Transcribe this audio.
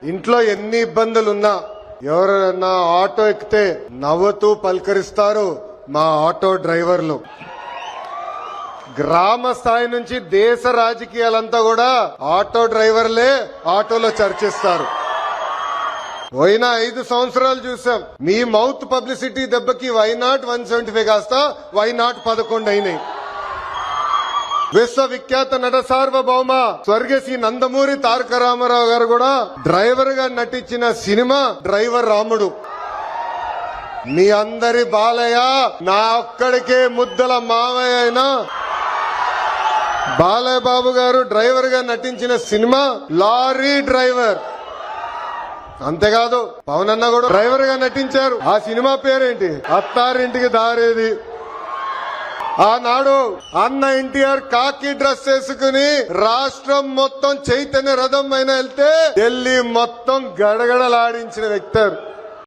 ఇంట్లో ఎన్ని ఇబ్బందులున్నా ఎవరన్నా ఆటో ఎక్కితే నవ్వుతూ పలకరిస్తారు మా ఆటో డ్రైవర్లు. గ్రామ స్థాయి నుంచి దేశ రాజకీయాలంతా కూడా ఆటో డ్రైవర్లే ఆటోలో చర్చిస్తారు. పోయిన 5 సంవత్సరాలు చూసాం. మీ మౌత్ పబ్లిసిటీ దెబ్బకి వైనాట్ 175 కాస్త వైనాట్ 11 అయినాయి. విశ్వవిఖ్యాత నట సార్వభౌమ స్వర్గశ్రీ నందమూరి తారక రామారావు గారు కూడా డ్రైవర్ గా నటించిన సినిమా డ్రైవర్ రాముడు. మీ అందరి బాలయ్య నా ఒక్కడికే ముద్దల మావయ్య అయినా బాలయ్య బాబు గారు డ్రైవర్ గా నటించిన సినిమా లారీ డ్రైవర్. అంతేకాదు పవన్ అన్న కూడా డ్రైవర్ గా నటించారు. ఆ సినిమా పేరేంటి? అత్తారింటికి దారేది. ఆనాడు అన్న ఎన్టీఆర్ కాకి డ్రెస్ వేసుకుని రాష్ట్రం మొత్తం చైతన్య రథం అయినా వెళ్తే ఢిల్లీ మొత్తం గడగడలాడించిన వ్యక్తి.